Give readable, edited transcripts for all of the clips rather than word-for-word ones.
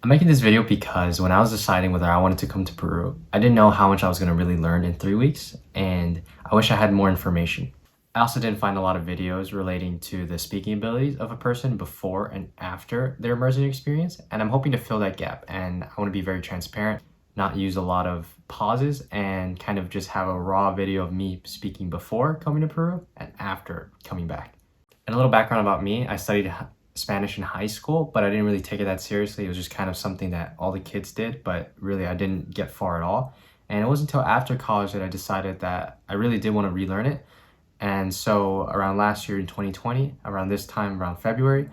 I'm making this video because when I was deciding whether I wanted to come to Peru, I didn't know how much I was going to really learn in 3 weeks, and I wish I had more information. I also didn't find a lot of videos relating to the speaking abilities of a person before and after their immersion experience, and I'm hoping to fill that gap, and I want to be very transparent, not use a lot of pauses, and kind of just have a raw video of me speaking before coming to Peru and after coming back. And a little background about me, I studied Spanish in high school, but I didn't really take it that seriously. It was just kind of something that all the kids did, but really I didn't get far at all. And it wasn't until after college that I decided that I really did want to relearn it. And so around last year in 2020, around this time, around February,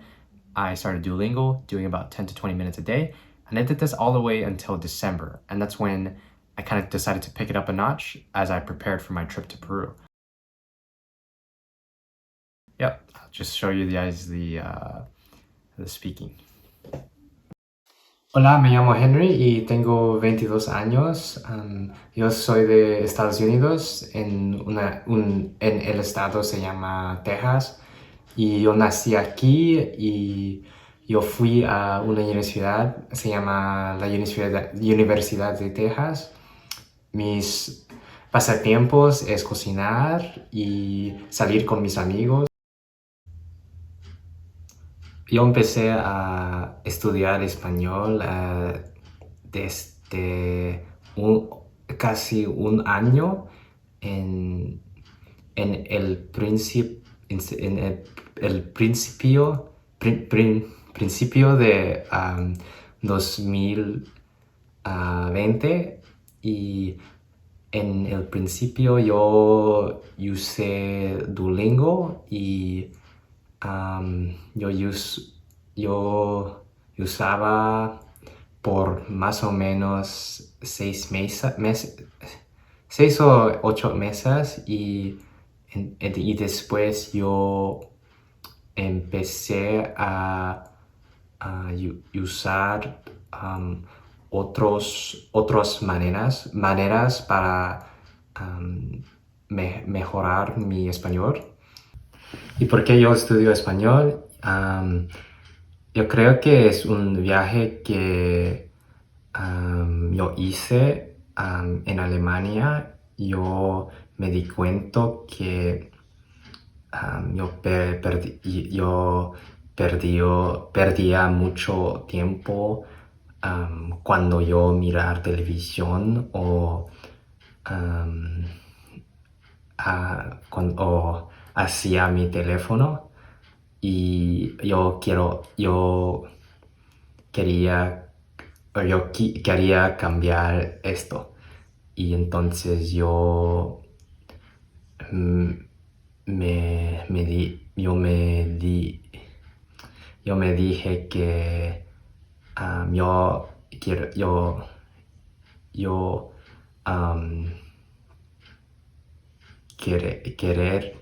I started Duolingo, doing about 10 to 20 minutes a day. And I did this all the way until December. And that's when I kind of decided to pick it up a notch as I prepared for my trip to Peru. Yep, I'll just show you guys the speaking. Hola, me llamo Henry y tengo 22 años. Yo soy de Estados Unidos, en el estado se llama Texas. Y yo nací aquí y yo fui a una universidad, se llama la Universidad de Texas. Mis pasatiempos es cocinar y salir con mis amigos. Yo empecé a estudiar español desde casi un año en, en el, princip- en el principio de 2020 y en el principio yo usé Duolingo y yo usaba por más o menos 6 o 8 meses y después yo empecé a usar otras maneras para mejorar mi español. ¿Y por qué yo estudio español? Yo creo que es un viaje que yo hice en Alemania. Yo me di cuenta que yo perdía mucho tiempo cuando yo miraba televisión o cuando hacía mi teléfono y quería cambiar esto. Y entonces yo me dije que yo quiero yo querer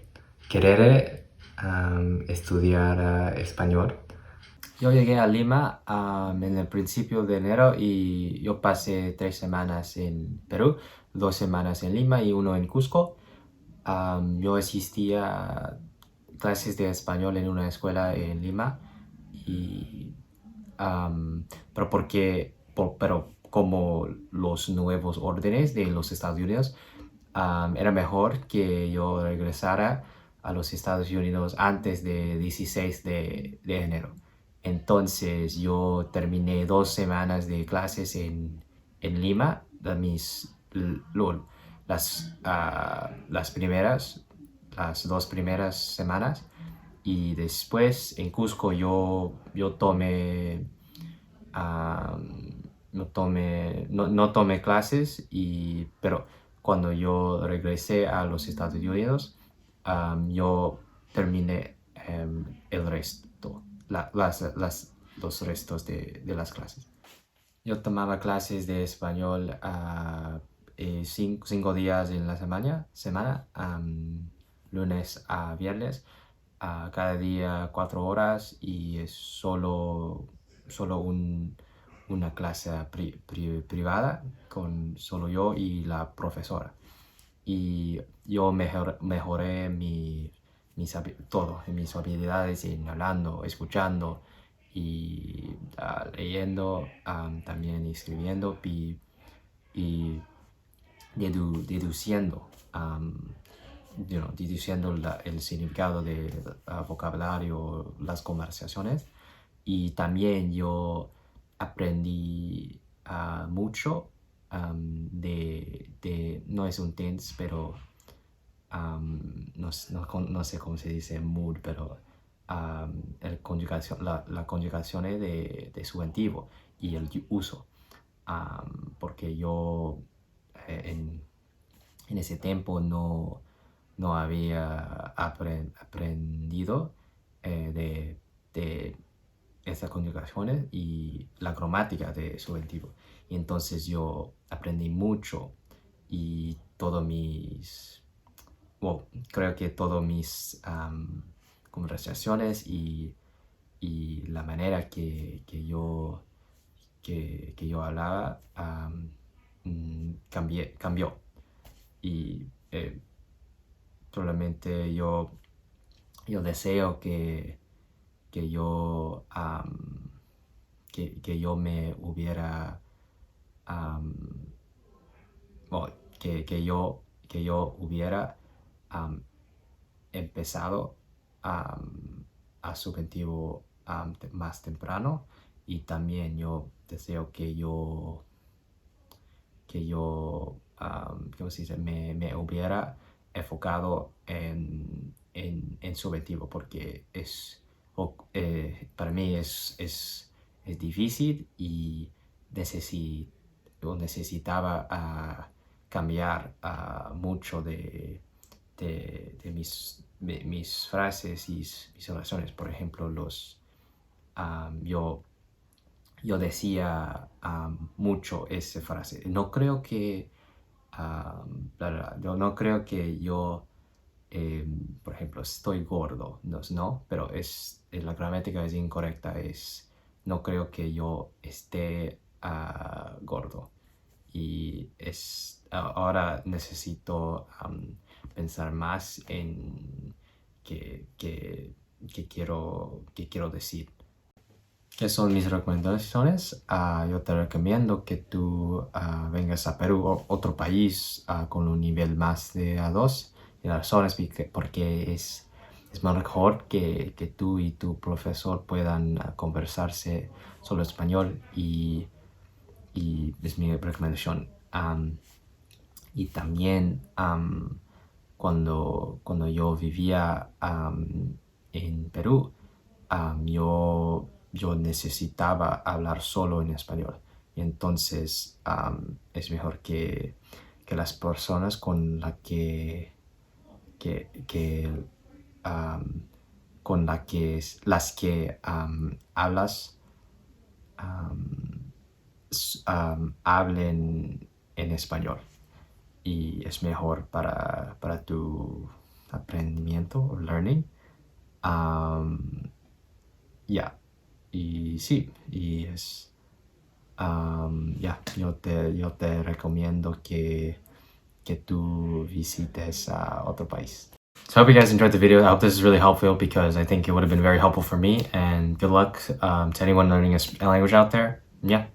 estudiar español. Yo llegué a Lima en el principio de enero y yo pasé 3 semanas en Perú, 2 semanas en Lima y 1 en Cusco. Yo asistía a clases de español en una escuela en Lima, pero como los nuevos órdenes de los Estados Unidos, era mejor que yo regresara a los Estados Unidos antes de 16 de enero. Entonces yo terminé 2 semanas de clases en Lima, las 2 primeras semanas, y después en Cusco yo tomé no tomé clases, pero cuando yo regresé a los Estados Unidos, yo terminé el resto, los restos de las clases. Yo tomaba clases de español 5 días en la semana, lunes a viernes, cada día 4 horas, y es solo una clase privada con solo yo y la profesora. Y yo mejoré mis habilidades en hablando, escuchando y leyendo, también escribiendo y deduciendo, deduciendo el significado del vocabulario, las conversaciones. Y también yo aprendí mucho no es un tense, pero no sé cómo se dice mood, pero la conjugación de subjuntivo y el uso. Porque yo en ese tiempo no había aprendido de estas conjugaciones y la gramática de subjuntivo. Y entonces yo aprendí mucho y creo que todas mis conversaciones y la manera que yo hablaba cambió. Y solamente yo deseo que yo me hubiera que yo hubiera empezado a subjuntivo más temprano, y también yo deseo que yo ¿cómo se dice? me hubiera enfocado en subjuntivo, porque para mí es difícil y necesitaba cambiar mucho de mis frases y mis oraciones. Por ejemplo, yo decía mucho esa frase. No creo que yo no creo que yo por ejemplo, estoy gordo, no, pero la gramática es incorrecta, no creo que yo esté gordo. Y ahora necesito pensar más en qué quiero decir. ¿Qué son mis recomendaciones? Yo te recomiendo que tú vengas a Perú, otro país con un nivel más de A2. Y la razón es porque es mejor que tú y tu profesor puedan conversarse solo español, y es mi recomendación. Y también cuando yo vivía en Perú, yo necesitaba hablar solo en español. Y entonces es mejor que las personas con las que hablas hablen en español, y es mejor para tu aprendimiento o learning. Y sí, y yo te recomiendo que tú visites otro país. So I hope you guys enjoyed the video. I hope this is really helpful, because I think it would have been very helpful for me, and good luck to anyone learning a language out there. Yeah.